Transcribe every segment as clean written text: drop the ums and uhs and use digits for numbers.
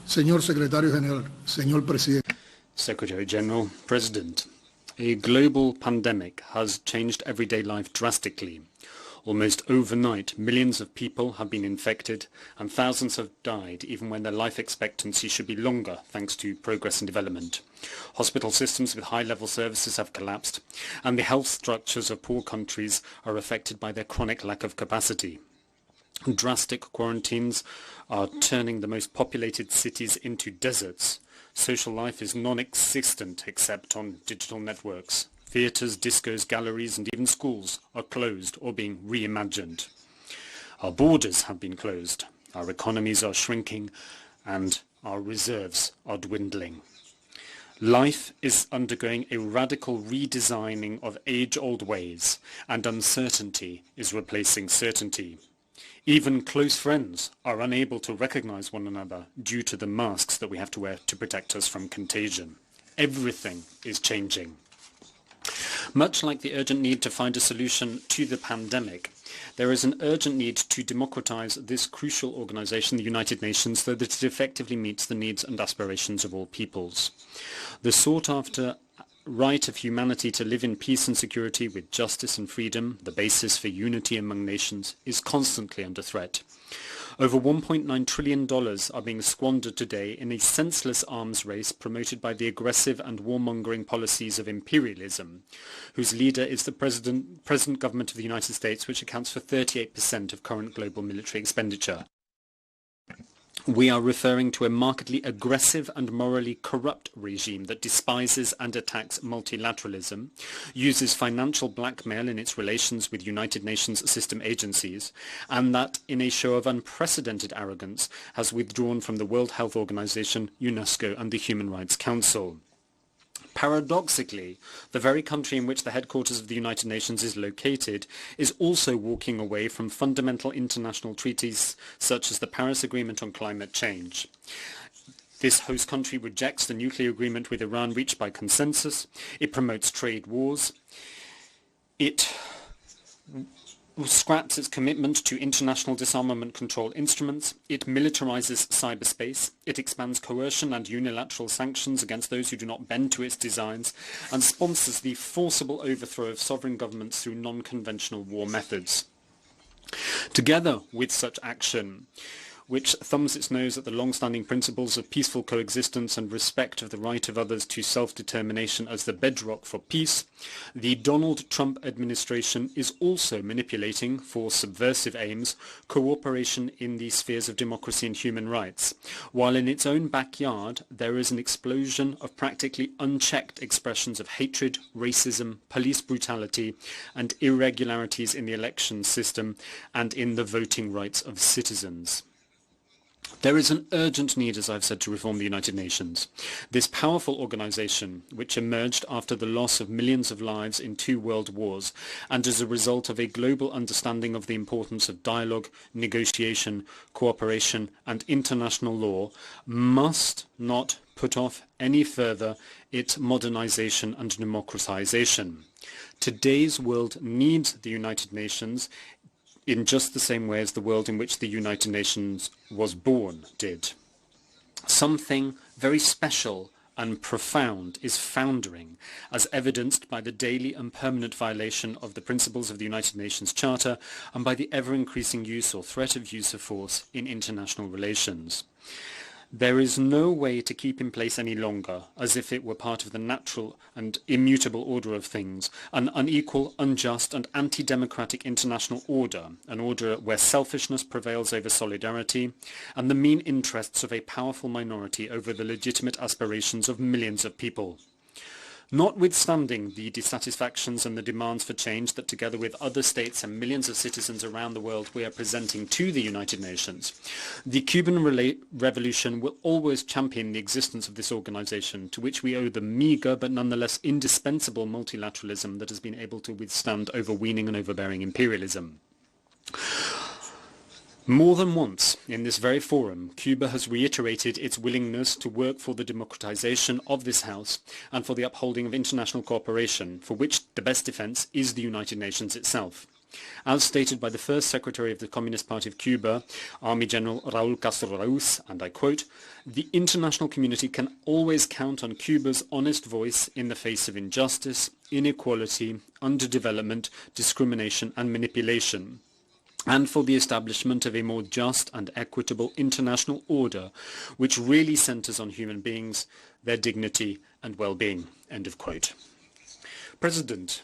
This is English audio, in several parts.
Señor Secretario General, señor Presidente. Secretary General, President, a global pandemic has changed everyday life drastically. Almost overnight, millions of people have been infected and thousands have died even when their life expectancy should be longer thanks to progress and development. Hospital systems with high-level services have collapsed and the health structures of poor countries are affected by their chronic lack of capacity. Drastic quarantines are turning the most populated cities into deserts. Social life is non-existent except on digital networks. Theatres, discos, galleries and even schools are closed or being reimagined. Our borders have been closed, our economies are shrinking and our reserves are dwindling. Life is undergoing a radical redesigning of age-old ways and uncertainty is replacing certainty. Even close friends are unable to recognize one another due to the masks that we have to wear to protect us from contagion. Everything is changing. Much like the urgent need to find a solution to the pandemic, there is an urgent need to democratize this crucial organization, the United Nations, so that it effectively meets the needs and aspirations of all peoples. The sought-after right of humanity to live in peace and security with justice and freedom, the basis for unity among nations, is constantly under threat. Over $1.9 trillion are being squandered today in a senseless arms race promoted by the aggressive and warmongering policies of imperialism, whose leader is the present government of the United States, which accounts for 38% of current global military expenditure. We are referring to a markedly aggressive and morally corrupt regime that despises and attacks multilateralism, uses financial blackmail in its relations with United Nations system agencies, and that, in a show of unprecedented arrogance, has withdrawn from the World Health Organization, UNESCO, and the Human Rights Council. Paradoxically, the very country in which the headquarters of the United Nations is located is also walking away from fundamental international treaties such as the Paris Agreement on Climate Change. This host country rejects the nuclear agreement with Iran reached by consensus. It promotes trade wars. It scraps its commitment to international disarmament control instruments, it militarizes cyberspace, it expands coercion and unilateral sanctions against those who do not bend to its designs, and sponsors the forcible overthrow of sovereign governments through non-conventional war methods. Together with such action, which thumbs its nose at the long-standing principles of peaceful coexistence and respect of the right of others to self-determination as the bedrock for peace, the Donald Trump administration is also manipulating, for subversive aims, cooperation in the spheres of democracy and human rights, while in its own backyard there is an explosion of practically unchecked expressions of hatred, racism, police brutality, and irregularities in the election system and in the voting rights of citizens. There is an urgent need, as I've said, to reform the United Nations. This powerful organization, which emerged after the loss of millions of lives in 2 world wars and as a result of a global understanding of the importance of dialogue, negotiation, cooperation and international law, must not put off any further its modernization and democratization. Today's world needs the United Nations in just the same way as the world in which the United Nations was born did. Something very special and profound is foundering, as evidenced by the daily and permanent violation of the principles of the United Nations Charter and by the ever-increasing use or threat of use of force in international relations. There is no way to keep in place any longer, as if it were part of the natural and immutable order of things, an unequal, unjust and anti-democratic international order, an order where selfishness prevails over solidarity, and the mean interests of a powerful minority over the legitimate aspirations of millions of people. Notwithstanding the dissatisfactions and the demands for change that together with other states and millions of citizens around the world we are presenting to the United Nations, the Cuban Revolution will always champion the existence of this organization, to which we owe the meager but nonetheless indispensable multilateralism that has been able to withstand overweening and overbearing imperialism. More than once in this very forum, Cuba has reiterated its willingness to work for the democratization of this House and for the upholding of international cooperation, for which the best defense is the United Nations itself. As stated by the first Secretary of the Communist Party of Cuba, Army General Raúl Castro Ruz, and I quote, "The international community can always count on Cuba's honest voice in the face of injustice, inequality, underdevelopment, discrimination and manipulation, and for the establishment of a more just and equitable international order which really centers on human beings, their dignity and well-being." End of quote. President,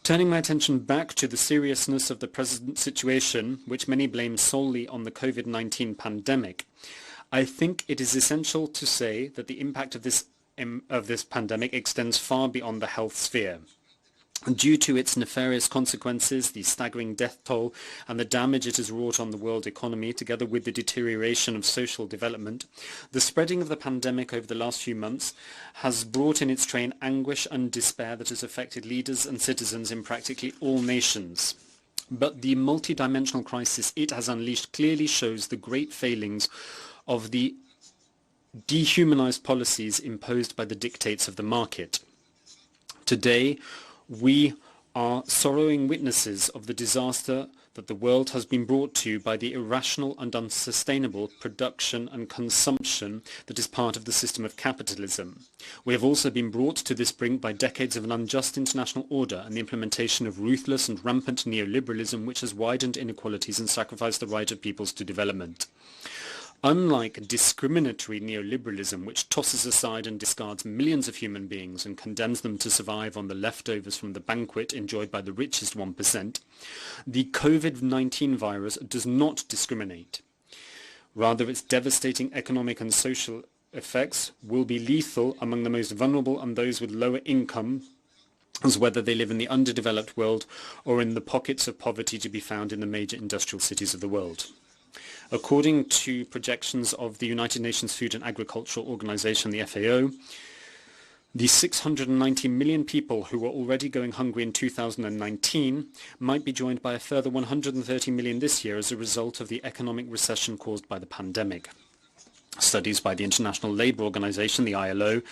turning my attention back to the seriousness of the present situation, which many blame solely on the COVID-19 pandemic, I think it is essential to say that the impact of this pandemic extends far beyond the health sphere. Due to its nefarious consequences, the staggering death toll and the damage it has wrought on the world economy, together with the deterioration of social development, the spreading of the pandemic over the last few months has brought in its train anguish and despair that has affected leaders and citizens in practically all nations. But the multidimensional crisis it has unleashed clearly shows the great failings of the dehumanized policies imposed by the dictates of the market. Today, we are sorrowing witnesses of the disaster that the world has been brought to by the irrational and unsustainable production and consumption that is part of the system of capitalism. We have also been brought to this brink by decades of an unjust international order and the implementation of ruthless and rampant neoliberalism, which has widened inequalities and sacrificed the right of peoples to development. Unlike discriminatory neoliberalism, which tosses aside and discards millions of human beings and condemns them to survive on the leftovers from the banquet enjoyed by the richest 1%, the COVID-19 virus does not discriminate. Rather, its devastating economic and social effects will be lethal among the most vulnerable and those with lower income, as whether they live in the underdeveloped world or in the pockets of poverty to be found in the major industrial cities of the world. According to projections of the United Nations Food and Agricultural Organization, the FAO, the 690 million people who were already going hungry in 2019 might be joined by a further 130 million this year as a result of the economic recession caused by the pandemic. Studies by the International Labour Organization, the ILO,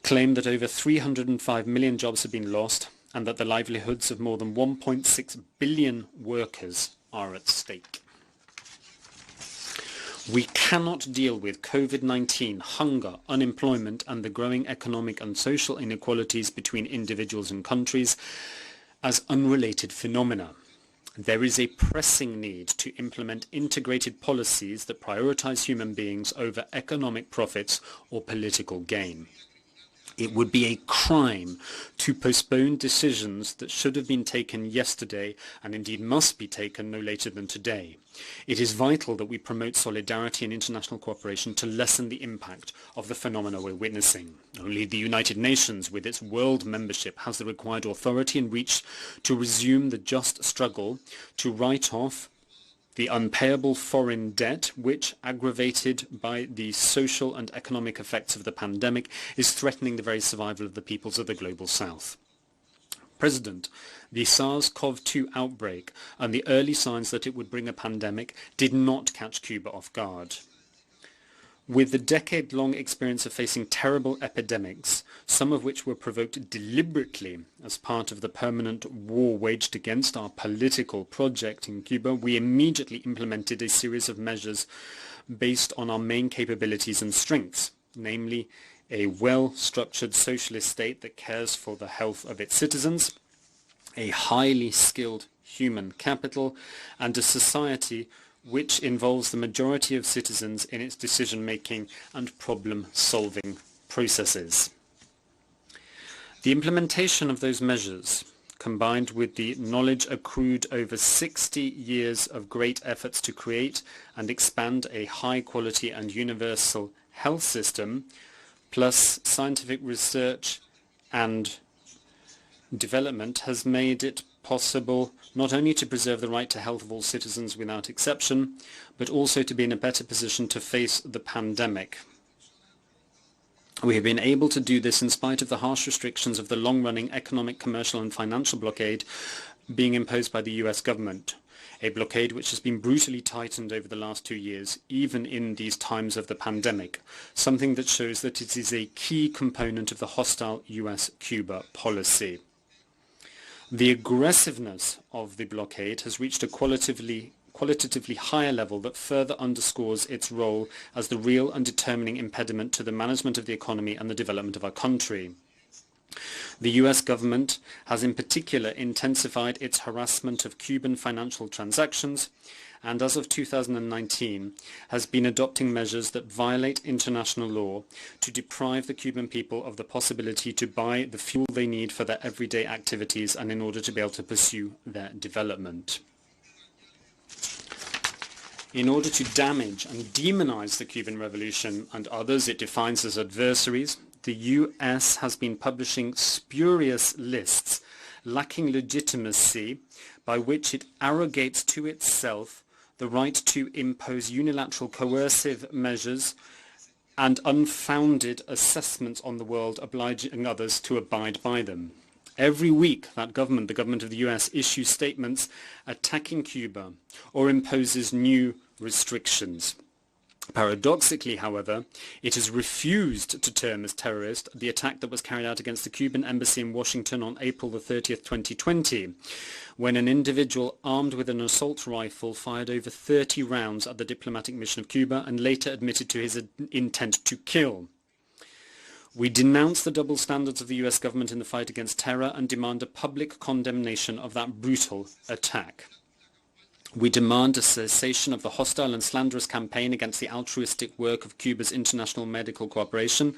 claim that over 305 million jobs have been lost and that the livelihoods of more than 1.6 billion workers are at stake. We cannot deal with COVID-19, hunger, unemployment, and the growing economic and social inequalities between individuals and countries as unrelated phenomena. There is a pressing need to implement integrated policies that prioritize human beings over economic profits or political gain. It would be a crime to postpone decisions that should have been taken yesterday and indeed must be taken no later than today. It is vital that we promote solidarity and international cooperation to lessen the impact of the phenomena we're witnessing. Only the United Nations, with its world membership, has the required authority and reach to resume the just struggle to write off the unpayable foreign debt, which, aggravated by the social and economic effects of the pandemic, is threatening the very survival of the peoples of the global south. President, the SARS-CoV-2 outbreak and the early signs that it would bring a pandemic did not catch Cuba off guard. With the decade-long experience of facing terrible epidemics, some of which were provoked deliberately as part of the permanent war waged against our political project in Cuba, we immediately implemented a series of measures based on our main capabilities and strengths, namely a well-structured socialist state that cares for the health of its citizens, a highly skilled human capital, and a society which involves the majority of citizens in its decision-making and problem-solving processes. The implementation of those measures, combined with the knowledge accrued over 60 years of great efforts to create and expand a high-quality and universal health system, plus scientific research and development, has made it possible not only to preserve the right to health of all citizens without exception, but also to be in a better position to face the pandemic. We have been able to do this in spite of the harsh restrictions of the long-running economic, commercial and financial blockade being imposed by the US government, a blockade which has been brutally tightened over the last 2 years, even in these times of the pandemic, something that shows that it is a key component of the hostile US-Cuba policy. The aggressiveness of the blockade has reached a qualitatively higher level that further underscores its role as the real and determining impediment to the management of the economy and the development of our country. The US government has in particular intensified its harassment of Cuban financial transactions, and as of 2019 has been adopting measures that violate international law to deprive the Cuban people of the possibility to buy the fuel they need for their everyday activities and in order to be able to pursue their development. In order to damage and demonize the Cuban Revolution and others it defines as adversaries, the US has been publishing spurious lists lacking legitimacy by which it arrogates to itself the right to impose unilateral coercive measures and unfounded assessments on the world, obliging others to abide by them. Every week that government, the government of the US, issues statements attacking Cuba or imposes new restrictions. Paradoxically, however, it has refused to term as terrorist the attack that was carried out against the Cuban embassy in Washington on April the 30th, 2020, when an individual armed with an assault rifle fired over 30 rounds at the diplomatic mission of Cuba and later admitted to his intent to kill. We denounce the double standards of the US government in the fight against terror and demand a public condemnation of that brutal attack. We demand a cessation of the hostile and slanderous campaign against the altruistic work of Cuba's international medical cooperation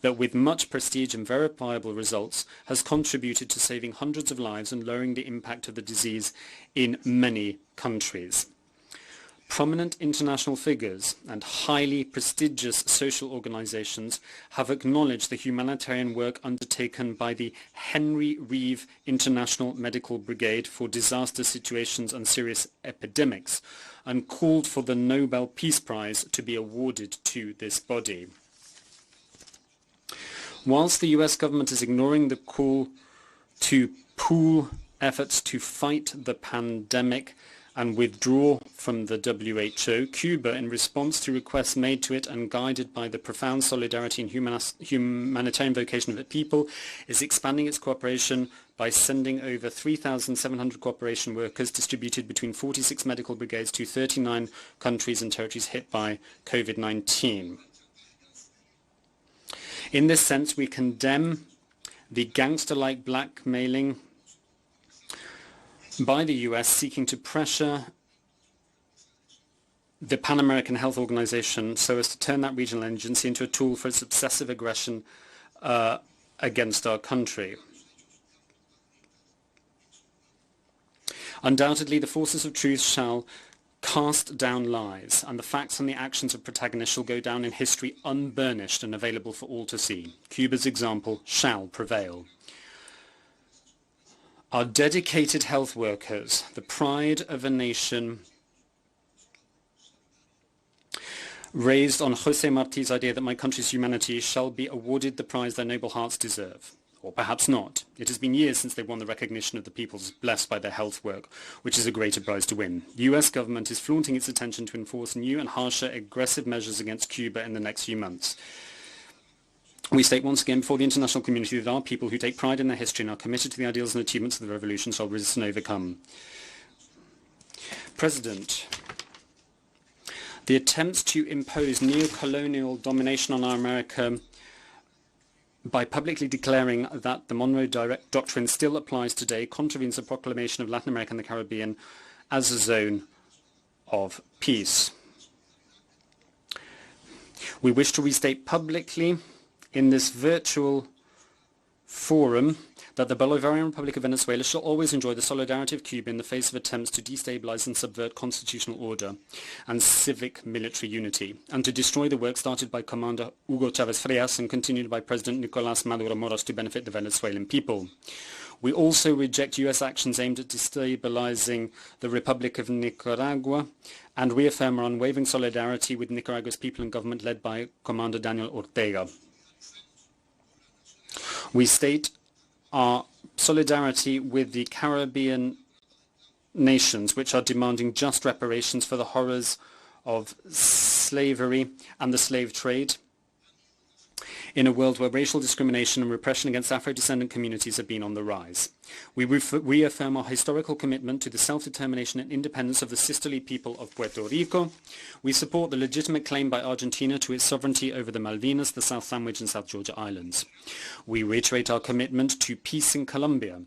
that, with much prestige and verifiable results, has contributed to saving hundreds of lives and lowering the impact of the disease in many countries. Prominent international figures and highly prestigious social organizations have acknowledged the humanitarian work undertaken by the Henry Reeve International Medical Brigade for disaster situations and serious epidemics and called for the Nobel Peace Prize to be awarded to this body. Whilst the US government is ignoring the call to pool efforts to fight the pandemic and withdraw from the WHO, Cuba, in response to requests made to it and guided by the profound solidarity and humanitarian vocation of its people, is expanding its cooperation by sending over 3,700 cooperation workers distributed between 46 medical brigades to 39 countries and territories hit by COVID-19. In this sense, we condemn the gangster-like blackmailing by the US seeking to pressure the Pan American Health Organization so as to turn that regional agency into a tool for its obsessive aggression against our country. Undoubtedly, the forces of truth shall cast down lies, and the facts and the actions of protagonists shall go down in history unburnished and available for all to see. Cuba's example shall prevail. Our dedicated health workers, the pride of a nation, raised on José Martí's idea that my country's humanity shall be awarded the prize their noble hearts deserve. Or perhaps not. It has been years since they won the recognition of the peoples blessed by their health work, which is a greater prize to win. The US government is flaunting its intention to enforce new and harsher aggressive measures against Cuba in the next few months. We state once again before the international community that our people who take pride in their history and are committed to the ideals and achievements of the revolution shall resist and overcome. President, the attempts to impose neo-colonial domination on our America by publicly declaring that the Monroe Doctrine still applies today contravenes the proclamation of Latin America and the Caribbean as a zone of peace. We wish to restate publicly in this virtual forum that the Bolivarian Republic of Venezuela shall always enjoy the solidarity of Cuba in the face of attempts to destabilize and subvert constitutional order and civic military unity, and to destroy the work started by Commander Hugo Chavez Frias and continued by President Nicolás Maduro Moros to benefit the Venezuelan people. We also reject US actions aimed at destabilizing the Republic of Nicaragua and reaffirm our unwavering solidarity with Nicaragua's people and government led by Commander Daniel Ortega. We state our solidarity with the Caribbean nations which are demanding just reparations for the horrors of slavery and the slave trade. in a world where racial discrimination and repression against Afro-descendant communities have been on the rise. We reaffirm our historical commitment to the self-determination and independence of the sisterly people of Puerto Rico. We support the legitimate claim by Argentina to its sovereignty over the Malvinas, the South Sandwich and South Georgia Islands. We reiterate our commitment to peace in Colombia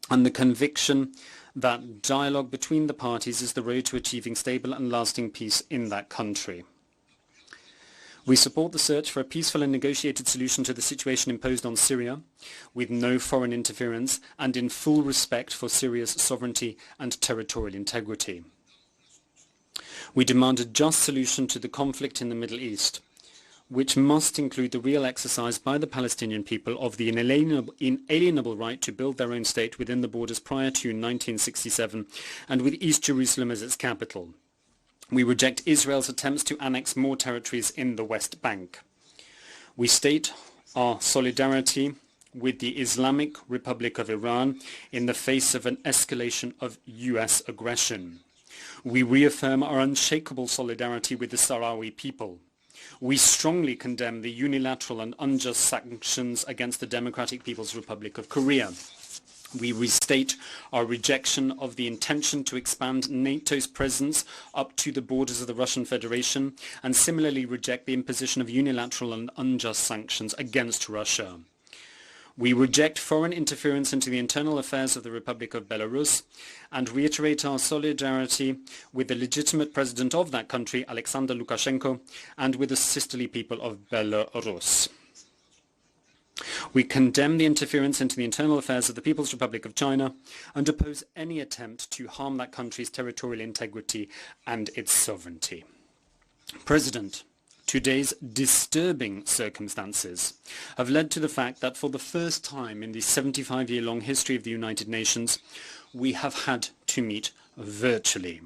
and the conviction that dialogue between the parties is the road to achieving stable and lasting peace in that country. We support the search for a peaceful and negotiated solution to the situation imposed on Syria, with no foreign interference and in full respect for Syria's sovereignty and territorial integrity. We demand a just solution to the conflict in the Middle East, which must include the real exercise by the Palestinian people of the inalienable right to build their own state within the borders prior to 1967 and with East Jerusalem as its capital. We reject Israel's attempts to annex more territories in the West Bank. We state our solidarity with the Islamic Republic of Iran in the face of an escalation of US aggression. We reaffirm our unshakable solidarity with the Sahrawi people. We strongly condemn the unilateral and unjust sanctions against the Democratic People's Republic of Korea. We restate our rejection of the intention to expand NATO's presence up to the borders of the Russian Federation and similarly reject the imposition of unilateral and unjust sanctions against Russia. We reject foreign interference into the internal affairs of the Republic of Belarus and reiterate our solidarity with the legitimate president of that country, Alexander Lukashenko, and with the sisterly people of Belarus. We condemn the interference into the internal affairs of the People's Republic of China and oppose any attempt to harm that country's territorial integrity and its sovereignty. President, today's disturbing circumstances have led to the fact that for the first time in the 75-year-long history of the United Nations, we have had to meet virtually.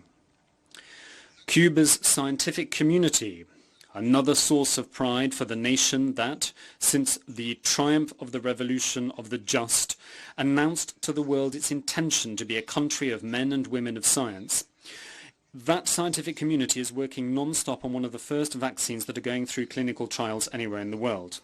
Cuba's scientific community, another source of pride for the nation that, since the triumph of the revolution of the just, announced to the world its intention to be a country of men and women of science, that scientific community is working non-stop on one of the first vaccines that are going through clinical trials anywhere in the world.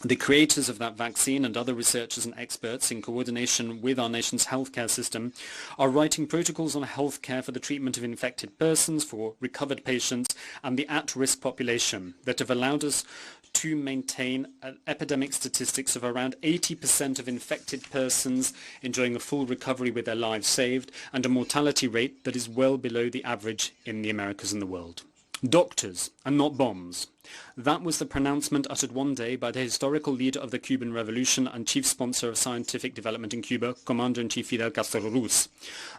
The creators of that vaccine and other researchers and experts, in coordination with our nation's healthcare system, are writing protocols on healthcare for the treatment of infected persons, for recovered patients, and the at-risk population that have allowed us to maintain epidemic statistics of around 80% of infected persons enjoying a full recovery with their lives saved, and a mortality rate that is well below the average in the Americas and the world. Doctors, and not bombs. That was the pronouncement uttered one day by the historical leader of the Cuban Revolution and chief sponsor of scientific development in Cuba, Commander-in-Chief Fidel Castro Ruz.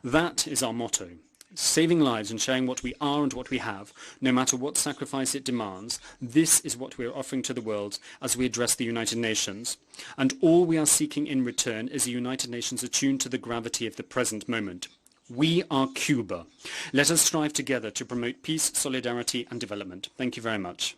That is our motto. Saving lives and sharing what we are and what we have, no matter what sacrifice it demands, this is what we are offering to the world as we address the United Nations. And all we are seeking in return is a United Nations attuned to the gravity of the present moment. We are Cuba. Let us strive together to promote peace, solidarity and development. Thank you very much.